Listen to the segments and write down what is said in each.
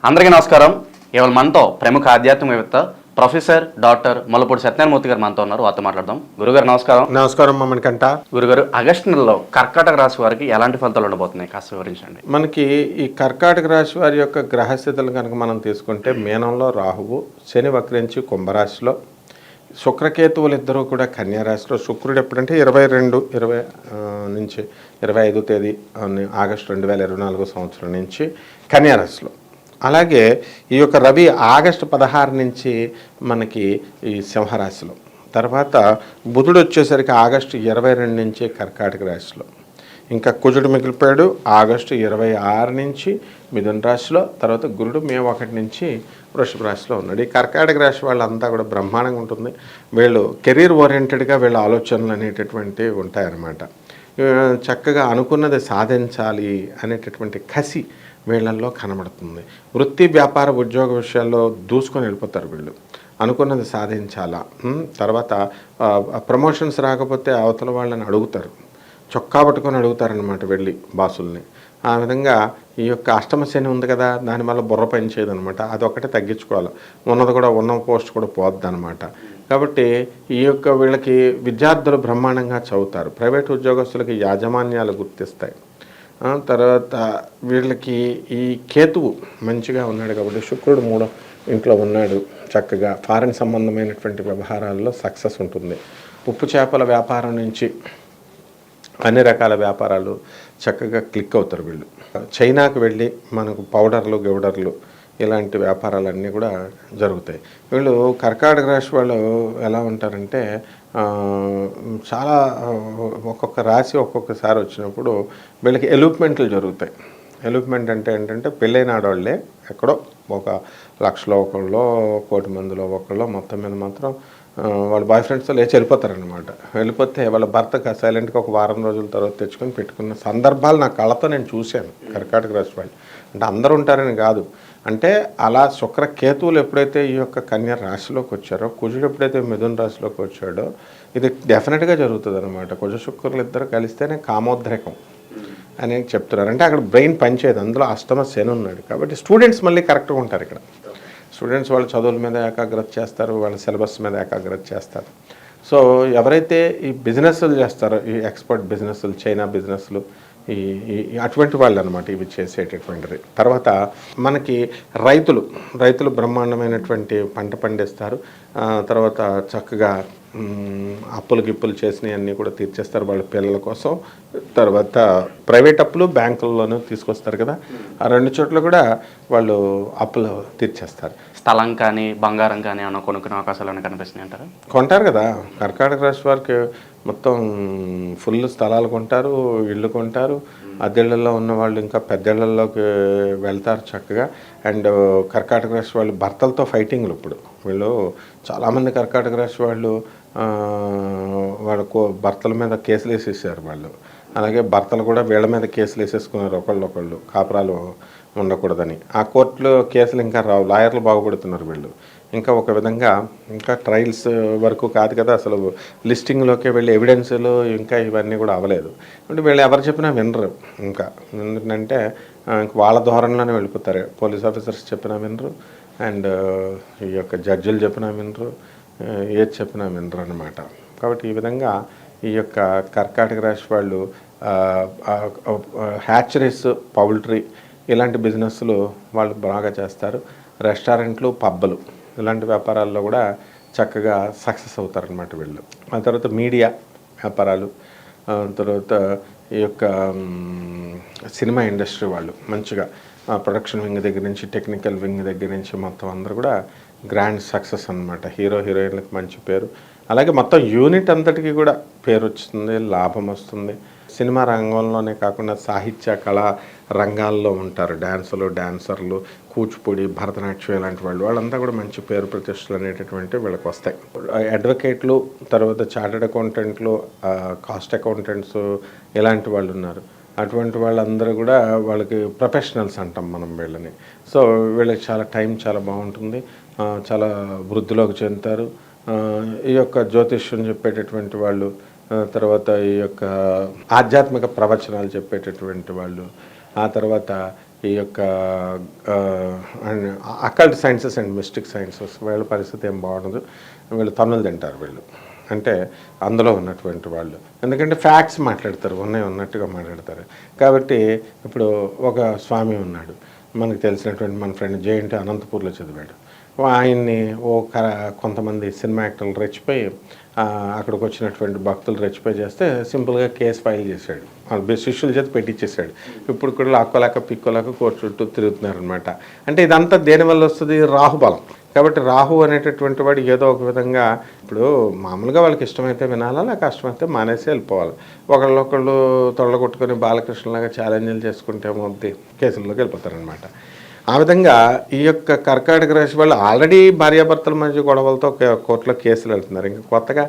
అందరికీ నమస్కారం. ఇవాళ మనతో ప్రముఖ ఆధ్యాత్మికవేత్త ప్రొఫెసర్ డాక్టర్ మల్లపూడి సత్యనారాయణమూర్తి గారు మనతో ఉన్నారు. వారితో మాట్లాడదాం. గురుగారు నమస్కారం. నమస్కారం మమ్మల్నికంట. గురుగారు, ఆగస్టు నెలలో కర్కాటక రాశి వారికి ఎలాంటి ఫలితాలు ఉండబోతున్నాయి కాస్త వివరించండి. మనకి ఈ కర్కాటక రాశి వారి యొక్క గ్రహస్థితులు కనుక మనం తీసుకుంటే మీనంలో రాహువు, శని వక్రించి కుంభరాశిలో, శుక్రకేతువులు ఇద్దరూ కూడా కన్యారాశిలో, శుక్రుడు ఎప్పుడంటే 20 నుంచి 25 తేదీ ఆగస్టు 2024 సంవత్సరం నుంచి కన్యారాశిలో. అలాగే ఈ యొక్క రవి ఆగస్టు 16 నుంచి మనకి ఈ సింహరాశిలో, తర్వాత బుధుడు వచ్చేసరికి ఆగస్టు 22 నుంచి కర్కాటక రాశిలో, ఇంకా కుజుడు మిగిలిపోయాడు ఆగస్టు 26 నుంచి మిథున రాశిలో, తర్వాత గురుడు మే 1 నుంచి వృషభ రాశిలో ఉన్నాడు. ఈ కర్కాటక రాశి వాళ్ళంతా కూడా బ్రహ్మాండంగా ఉంటుంది. వీళ్ళు కెరీర్ ఓరియంటెడ్గా వీళ్ళ ఆలోచనలు అనేటటువంటివి ఉంటాయన్నమాట. చక్కగా అనుకున్నది సాధించాలి అనేటటువంటి కసి వీళ్ళల్లో కనబడుతుంది. వృత్తి వ్యాపార ఉద్యోగ విషయాల్లో దూసుకొని వెళ్ళిపోతారు వీళ్ళు. అనుకున్నది సాధించాలా, తర్వాత ప్రమోషన్స్ రాకపోతే అవతల వాళ్ళని అడుగుతారు, చొక్కా పట్టుకొని అడుగుతారనమాట వెళ్ళి బాసుల్ని. ఆ విధంగా ఈ యొక్క అష్టమ శని ఉంది కదా, దానివల్ల బుర్ర పని చేయదనమాట. అదొక్కటే తగ్గించుకోవాలి. ఉన్నది కూడా ఉన్న పోస్ట్ కూడా పోద్ది అనమాట. కాబట్టి ఈ యొక్క వీళ్ళకి విద్యార్థులు బ్రహ్మాండంగా చదువుతారు. ప్రైవేట్ ఉద్యోగస్తులకి యాజమాన్యాలు గుర్తిస్తాయి. తర్వాత వీళ్ళకి ఈ కేతువు మంచిగా ఉన్నాడు కాబట్టి, శుక్రుడు 3వ ఇంట్లో ఉన్నాడు, చక్కగా ఫారెన్ సంబంధమైనటువంటి వ్యవహారాల్లో సక్సెస్ ఉంటుంది. ఉప్పు చేపల వ్యాపారం నుంచి అన్ని రకాల వ్యాపారాలు చక్కగా క్లిక్ అవుతారు వీళ్ళు. చైనాకు వెళ్ళి మనకు పౌడర్లు గౌడర్లు ఇలాంటి వ్యాపారాలన్నీ కూడా జరుగుతాయి. వీళ్ళు కర్కాటక రాశి వాళ్ళు ఎలా ఉంటారంటే, చాలా ఒక్కొక్క రాశి ఒక్కొక్కసారి వచ్చినప్పుడు వీళ్ళకి ఎలూప్మెంట్లు జరుగుతాయి. ఎలూప్మెంట్ అంటే ఏంటంటే, పెళ్ళైన ఆడవాళ్ళే ఎక్కడో ఒక 1,00,000లో ఒకళ్ళో 1,00,00,000 మందిలో ఒకళ్ళో మొత్తం మీద మాత్రం వాళ్ళ బాయ్ ఫ్రెండ్స్తో లేచి వెళ్ళిపోతారనమాట. వెళ్ళిపోతే వాళ్ళ భర్త సైలెంట్గా ఒక వారం రోజుల తర్వాత తెచ్చుకొని పెట్టుకున్న సందర్భాలు నా కళ్ళతో నేను చూశాను. కర్కాటక రాశి వాళ్ళు అంటే అందరూ ఉంటారని కాదు. అంటే అలా శుక్రకేతువులు ఎప్పుడైతే ఈ యొక్క కన్య రాశిలోకి వచ్చారో, కుజుడు ఎప్పుడైతే మిథున రాశిలోకి వచ్చాడో, ఇది డెఫినెట్గా జరుగుతుంది అనమాట. కుజ శుక్రులు ఇద్దరు కలిస్తేనే కామోద్రేకం అని చెప్తున్నారు. అంటే అక్కడ బ్రెయిన్ పనిచేయదు, అందులో అష్టమ శని ఉన్నాడు కాబట్టి స్టూడెంట్స్ మళ్ళీ కరెక్ట్గా ఉంటారు. ఇక్కడ స్టూడెంట్స్ వాళ్ళ చదువుల మీద ఏకాగ్రత చేస్తారు, వాళ్ళ సిలబస్ మీద ఏకాగ్రత చేస్తారు. సో ఎవరైతే ఈ బిజినెస్లు చేస్తారో, ఈ ఎక్స్పోర్ట్ బిజినెస్లు, చైనా బిజినెస్లు, ఈ అటువంటి వాళ్ళు అనమాట ఇవి చేసేటటువంటిది. తర్వాత మనకి రైతులు బ్రహ్మాండమైనటువంటి పంట పండిస్తారు. తర్వాత చక్కగా అప్పులు గిప్పులు చేసినవి అన్నీ కూడా తీర్చేస్తారు వాళ్ళ పిల్లల కోసం. తర్వాత ప్రైవేట్ అప్పులు బ్యాంకుల్లోనూ తీసుకొస్తారు కదా, ఆ 2 చోట్ల కూడా వాళ్ళు అప్పులు తీర్చేస్తారు. స్థలం కానీ బంగారం కానీ ఏమైనా కొనుక్కునే అవకాశాలు ఏమైనా కనిపిస్తున్నాయి అంటారా? కొంటారు కదా, కర్కాటక రాశి వారికి మొత్తం ఫుల్ స్థలాలు కొంటారు, ఇళ్ళు కొంటారు. అద్దెళ్లలో ఉన్న వాళ్ళు ఇంకా పెద్దళ్లలోకి వెళ్తారు చక్కగా. అండ్ కర్కాటక రాశి వాళ్ళు భర్తలతో ఫైటింగ్లు. ఇప్పుడు వీళ్ళు చాలామంది కర్కాటక రాశి వాళ్ళు వాళ్ళ భర్తల మీద కేసులు వేసేసారు వాళ్ళు. అలాగే భర్తలు కూడా వీళ్ళ మీద కేసులు వేసేసుకున్నారు ఒకళ్ళు కాపురాలు ఉండకూడదని. ఆ కోర్టులో కేసులు ఇంకా రావు, లాయర్లు బాగుపడుతున్నారు వీళ్ళు. ఇంకా ఒక విధంగా ఇంకా ట్రయల్స్ వరకు కాదు కదా, అసలు లిస్టింగ్లోకి వెళ్ళి ఎవిడెన్స్లు ఇంకా ఇవన్నీ కూడా అవ్వలేదు. అంటే వీళ్ళు ఎవరు చెప్పినా వినరు. ఇంకా ఎందుకంటే వాళ్ళ ధోరణిలోనే వెళ్ళిపోతారు. పోలీస్ ఆఫీసర్స్ చెప్పినా వినరు, అండ్ ఈ యొక్క జడ్జిలు చెప్పినా వినరు, ఏది చెప్పినా వినరు అనమాట. కాబట్టి ఈ విధంగా ఈ యొక్క కర్కాటక రాశి వాళ్ళు హ్యాచరీస్, పౌల్ట్రీ ఇలాంటి బిజినెస్లు వాళ్ళు బాగా చేస్తారు. రెస్టారెంట్లు, పబ్బులు ఇలాంటి వ్యాపారాల్లో కూడా చక్కగా సక్సెస్ అవుతారనమాట వీళ్ళు. ఆ తర్వాత మీడియా వ్యాపారాలు, తర్వాత ఈ యొక్క సినిమా ఇండస్ట్రీ వాళ్ళు మంచిగా ప్రొడక్షన్ వింగ్ దగ్గర నుంచి టెక్నికల్ వింగ్ దగ్గర నుంచి మొత్తం అందరూ కూడా గ్రాండ్ సక్సెస్ అనమాట. హీరోయిన్లకు మంచి పేరు, అలాగే మొత్తం యూనిట్ అంతటికి కూడా పేరు వస్తుంది, లాభం వస్తుంది. సినిమా రంగంలోనే కాకుండా సాహిత్య కళా రంగాల్లో ఉంటారు. డాన్సర్లు, కూచిపూడి, భరతనాట్యం ఇలాంటి వాళ్ళంతా కూడా మంచి పేరు ప్రతిష్టలు అనేటటువంటి వీళ్ళకి వస్తాయి. అడ్వకేట్లు, తర్వాత చార్టెడ్ అకౌంటెంట్లు, కాస్ట్ అకౌంటెంట్స్ ఇలాంటి వాళ్ళు ఉన్నారు. అటువంటి వాళ్ళందరూ కూడా వాళ్ళకి ప్రొఫెషనల్స్ అంటాం మనం వీళ్ళని. సో వీళ్ళకి చాలా బాగుంటుంది, చాలా వృద్ధిలోకి చెందుతారు. ఈ యొక్క జ్యోతిష్యం చెప్పేటటువంటి వాళ్ళు, తర్వాత ఈ యొక్క ఆధ్యాత్మిక ప్రవచనాలు చెప్పేటటువంటి వాళ్ళు, ఆ తర్వాత ఈ యొక్క occult sciences and mystic sciences, వీళ్ళ పరిస్థితి ఏం బాగుండదు. వీళ్ళు తన్నులు తింటారు వీళ్ళు, అంటే అందులో ఉన్నటువంటి వాళ్ళు. ఎందుకంటే ఫ్యాక్ట్స్ మాట్లాడతారు, ఉన్నట్టుగా మాట్లాడతారు. కాబట్టి ఇప్పుడు ఒక స్వామి ఉన్నాడు, మనకు తెలిసినటువంటి మన ఫ్రెండ్ జేఎన్టీ అనంతపూర్లో చదివాడు. ఆయన్ని కొంతమంది సినిమా యాక్టర్లు రెచ్చిపోయి అక్కడికి వచ్చినటువంటి భక్తులు రెచ్చిపోయి చేస్తే సింపుల్గా కేసు ఫైల్ చేశాడు, శిష్యుల చేత పెట్టించేశాడు. ఇప్పుడు కూడా లాక్కోలేక పిక్కోలేక కోర్టు చుట్టూ తిరుగుతున్నారనమాట. అంటే ఇదంతా దేనివల్ల వస్తుంది? రాహుబలం. కాబట్టి రాహు అనేటటువంటి వాడు ఏదో ఒక విధంగా, ఇప్పుడు మామూలుగా వాళ్ళకి ఇష్టమైతే వినాలా, లేక కష్టమైతే మానేసి వెళ్ళిపోవాలి. ఒకళ్ళు తొళ్ళగొట్టుకొని బాలకృష్ణలాగా ఛాలెంజ్లు చేసుకుంటే మొదటి కేసుల్లోకి వెళ్ళిపోతారనమాట. ఆ విధంగా ఈ యొక్క కర్కాటక రాశి వాళ్ళు ఆల్రెడీ భార్యాభర్తల మధ్య గొడవలతో కోర్టులో కేసులు వెళ్తున్నారు. ఇంకా కొత్తగా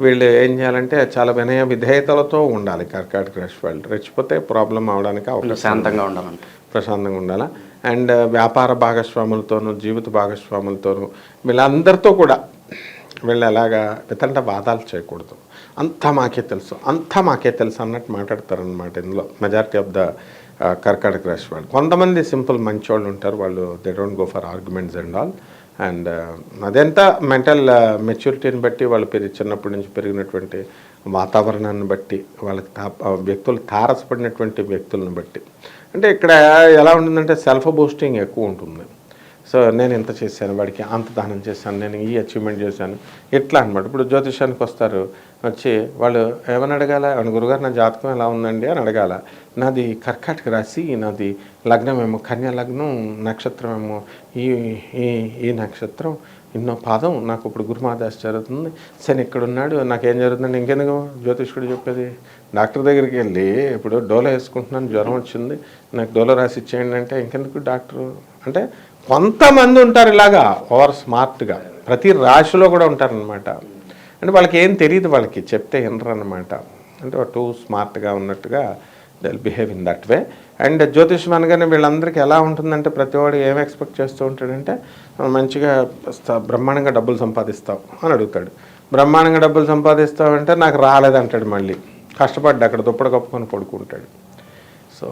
వీళ్ళు ఏం చేయాలంటే చాలా వినయ విధేయతలతో ఉండాలి. కర్కాటక రాశి వాళ్ళు రెచ్చిపోతే ప్రాబ్లం అవడానికి శాంతంగా ఉండాలంట, ప్రశాంతంగా ఉండాలా. అండ్ వ్యాపార భాగస్వాములతోనూ జీవిత భాగస్వాములతోనూ వీళ్ళందరితో కూడా వీళ్ళు ఎలాగా వితంట వాదాలు చేయకూడదు. అంతా మాకే తెలుసు అన్నట్టు మాట్లాడతారనమాట. ఇందులో మెజారిటీ ఆఫ్ ద కర్కాటక రాశి వాళ్ళు. కొంతమంది సింపుల్ మంచి వాళ్ళు ఉంటారు, వాళ్ళు they don't go for arguments and all. And అదంతా మెంటల్ మెచ్యూరిటీని బట్టి, వాళ్ళు చిన్నప్పటి నుంచి పెరిగినటువంటి వాతావరణాన్ని బట్టి, వాళ్ళకి వ్యక్తులు తారసపడినటువంటి వ్యక్తులను బట్టి. అంటే ఇక్కడ ఎలా ఉంటుందంటే సెల్ఫ్ బూస్టింగ్ ఎక్కువ ఉంటుంది. సో నేను ఇంత చేశాను, వాడికి అంత దానం చేశాను, నేను ఈ అచీవ్మెంట్ చేశాను, ఇట్లా అనమాట. ఇప్పుడు జ్యోతిషానికి వస్తారు, వచ్చి వాళ్ళు ఏమని అడగాల, గురుగారు నా జాతకం ఎలా ఉందండి అని అడగాల. నాది కర్కాటక రాశి, నాది లగ్నం ఏమో కన్యా లగ్నం, నక్షత్రం ఏమో ఈ నక్షత్రం, ఇన్నో పాదం, నాకు ఇప్పుడు గురుమాదాస్ జరుగుతుంది, శని ఎక్కడున్నాడు, నాకేం జరుగుతుందండి. ఇంకెందుకు జ్యోతిష్కుడు చెప్పేది? డాక్టర్ దగ్గరికి వెళ్ళి ఇప్పుడు డోలో వేసుకుంటున్నాను, జ్వరం వచ్చింది, నాకు డోలో రాసి ఇచ్చేయండి అంటే ఇంకెందుకు డాక్టరు? అంటే కొంతమంది ఉంటారు ఇలాగా ఓవర్ స్మార్ట్గా, ప్రతి రాశిలో కూడా ఉంటారనమాట. అంటే వాళ్ళకి ఏం తెలియదు, వాళ్ళకి చెప్తే వినరు అనమాట. అంటే టూ స్మార్ట్గా ఉన్నట్టుగా they will behave in that way. And జ్యోతిష్యం అనగానే వీళ్ళందరికీ ఎలా ఉంటుందంటే, ప్రతివాడు ఏం ఎక్స్పెక్ట్ చేస్తూ ఉంటాడంటే, మంచిగా బ్రహ్మాండంగా డబ్బులు సంపాదిస్తావు అని అడుగుతాడు. బ్రహ్మాండంగా డబ్బులు సంపాదిస్తావంటే నాకు రాలేదంటాడు, మళ్ళీ కష్టపడ్డా అక్కడ దుప్పటి కప్పుకొని పడుకుంటాడు. సో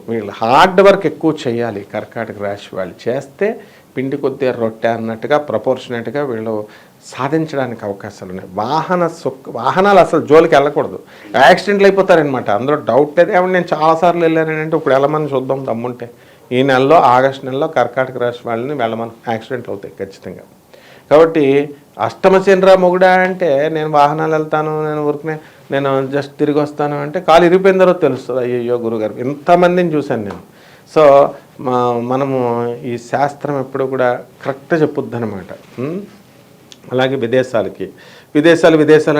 వీళ్ళు హార్డ్ వర్క్ ఎక్కువ చేయాలి. కర్కాటక రాశి వాళ్ళు చేస్తే పిండి కొద్దిగా రొట్టె అన్నట్టుగా ప్రపోర్షనేట్గా వీళ్ళు సాధించడానికి అవకాశాలు ఉన్నాయి. వాహనాలు అసలు జోలికి వెళ్ళకూడదు, యాక్సిడెంట్లు అయిపోతారనమాట. అందులో డౌట్ లేదు. ఏమన్నా నేను చాలాసార్లు వెళ్ళానంటే ఇప్పుడు వెళ్ళమని చూద్దాం దమ్ముంటే. ఈ నెలలో ఆగస్టు నెలలో కర్కాటక రాశి వాళ్ళని వెళ్ళమని యాక్సిడెంట్లు అవుతాయి ఖచ్చితంగా. కాబట్టి అష్టమశనిరా మొగుడా అంటే నేను వాహనాలు వెళ్తాను, నేను జస్ట్ తిరిగి వస్తాను అంటే కాలు ఇరిపోయిందరో తెలుస్తుంది. అయ్యో గురుగారు, ఇంతమందిని చూశాను నేను. సో మనము ఈ శాస్త్రం ఎప్పుడు కూడా కరెక్ట్గా చెప్పుద్ది అనమాట. అలాగే విదేశాలు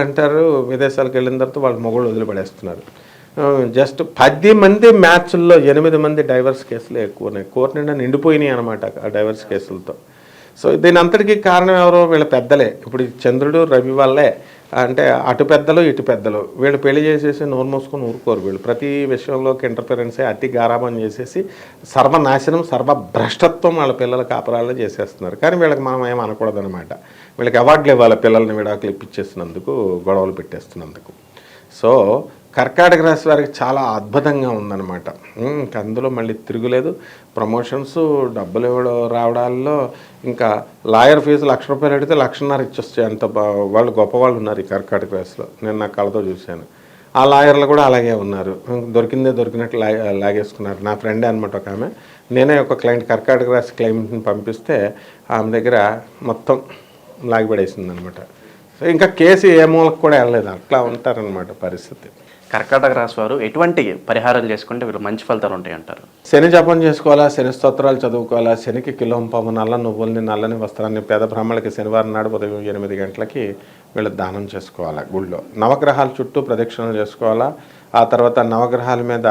అంటారు. విదేశాలకు వెళ్ళిన తర్వాత వాళ్ళు మొగుళ్ళు వదిలిపడేస్తున్నారు. జస్ట్ 10 మంది మ్యాచ్ల్లో 8 మంది డైవర్స్ కేసులు ఎక్కువ ఉన్నాయి. కోర్టు నిండా నిండిపోయినాయి అనమాట ఆ డైవర్స్ కేసులతో. సో దీని అంతటికీ కారణం ఎవరో? వీళ్ళ పెద్దలే. ఇప్పుడు చంద్రుడు రవి వల్లే, అంటే అటు పెద్దలు ఇటు పెద్దలు వీళ్ళు పెళ్లి చేసేసి నోరు మూసుకొని ఊరుకోరు. వీళ్ళు ప్రతి విషయంలోకి ఇంటర్ఫరెన్సే, అతి గారాబం చేసేసి సర్వనాశనం, సర్వభ్రష్టత్వం వాళ్ళ పిల్లల కాపరాల్లో చేసేస్తున్నారు. కానీ వీళ్ళకి మనం ఏం అనకూడదనమాట. వీళ్ళకి అవార్డులు ఇవ్వాలి, పిల్లల్ని విడాకులు ఇప్పించేసినందుకు, గొడవలు పెట్టేస్తున్నందుకు. సో కర్కాటక రాశి వారికి చాలా అద్భుతంగా ఉందన్నమాట. అందులో మళ్ళీ తిరుగులేదు. ప్రమోషన్స్, డబ్బులు ఇవ్వడం రావడాల్లో, ఇంకా లాయర్ ఫీజు ₹1,00,000 అడిగితే 1,50,000 ఇచ్చొస్తాయి. అంత వాళ్ళు గొప్పవాళ్ళు ఉన్నారు ఈ కర్కాటక రాశిలో. నేను నా కళ్ళతో చూశాను. ఆ లాయర్లు కూడా అలాగే ఉన్నారు. దొరికినట్టు లాగేసుకున్నారు. నా ఫ్రెండే అనమాట ఒక ఆమె. నేనే ఒక క్లయింట్ కర్కాటక రాశి క్లయింట్ని పంపిస్తే ఆమె దగ్గర మొత్తం లాగిపడేసింది అనమాట. సో ఇంకా కేసు ఏ మూలకు కూడా వెళ్ళలేదు. అట్లా ఉంటారనమాట పరిస్థితి. కర్కాటక రాశి వారు ఎటువంటి పరిహారాలు చేసుకుంటే వీళ్ళు మంచి ఫలితాలు ఉంటాయి అంటారు? శని జపం చేసుకోవాలా, శని స్తోత్రాలు చదువుకోవాలా, శనికి కిలోంపాము నల్ల నువ్వుల్ని, నల్లని వస్త్రాన్ని పేద బ్రాహ్మణులకి శనివారం నాడు ఉదయం 8 గంటలకి వీళ్ళు దానం చేసుకోవాలా. గుళ్ళో నవగ్రహాల చుట్టూ ప్రదక్షిణలు చేసుకోవాలా. ఆ తర్వాత నవగ్రహాల మీద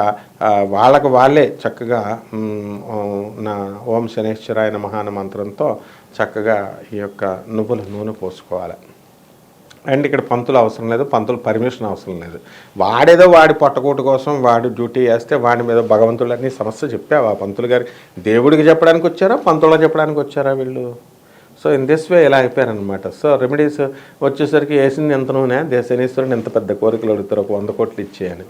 వాళ్ళే చక్కగా ఓం శనేశ్వరాయ నమః అనే మంత్రంతో చక్కగా ఈ యొక్క నువ్వుల నూనె పోసుకోవాలి. అండ్ ఇక్కడ పంతులు అవసరం లేదు, పంతులు పర్మిషన్ అవసరం లేదు. వాడేదో వాడి పొట్టకూటు కోసం వాడు డ్యూటీ చేస్తే వాడి మీద భగవంతుడని సమస్య చెప్పావా పంతులు గారికి? దేవుడికి చెప్పడానికి వచ్చారా, పంతులకు చెప్పడానికి వచ్చారా వీళ్ళు? సో ఇన్ దిస్ వే ఇలా అయిపోయారనమాట. సో రెమెడీస్ వచ్చేసరికి వేసింది ఎంత నూనె, శనీశ్వరుని ఎంత పెద్ద కోరికలు అడుగుతారు, ఒక 100 కోట్లు ఇచ్చేయని.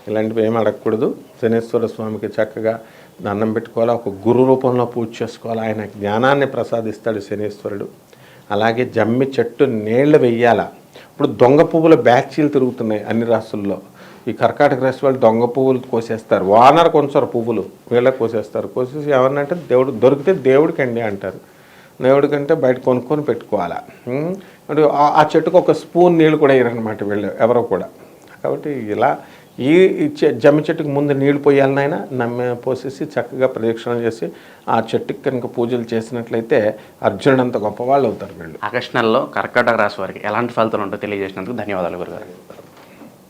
ఇలాంటివి ఏమి అడగకూడదు. శనీశ్వర స్వామికి చక్కగా దండం పెట్టుకోవాలి, ఒక గురు రూపంలో పూజ చేసుకోవాలి. ఆయన జ్ఞానాన్ని ప్రసాదిస్తాడు శనీశ్వరుడు. అలాగే జమ్మి చెట్టు నీళ్లు వెయ్యాల. ఇప్పుడు దొంగ పువ్వుల బ్యాచీలు తిరుగుతున్నాయి అన్ని రాష్ట్రాల్లో. ఈ కర్కాటక రాశి వాళ్ళు దొంగ పువ్వులు కోసేస్తారు, వానర కొంచెం పువ్వులు వీళ్ళకి కోసేస్తారు. కోసేసి ఏమన్నంటే దేవుడు దొరికితే దేవుడికండి అంటారు. దేవుడికంటే బయట కొనుక్కొని పెట్టుకోవాలా. అంటే ఆ చెట్టుకు ఒక స్పూన్ నీళ్ళు కూడా వేయరనమాట వీళ్ళు ఎవరో కూడా. కాబట్టి ఇలా ఈ జమ్మి చెట్టుకు ముందు నీళ్లు పోయాలనైనా పోసేసి చక్కగా ప్రదక్షిణలు చేసి ఆ చెట్టుకి కనుక పూజలు చేసినట్లయితే అర్జునుడంత గొప్పవాళ్ళు అవుతారు వీళ్ళు. ఆగస్టు నెలలో కర్కాటక రాశి వారికి ఎలాంటి ఫలితాలు ఉంటాయో తెలియజేసినందుకు ధన్యవాదాలు గురుగారు.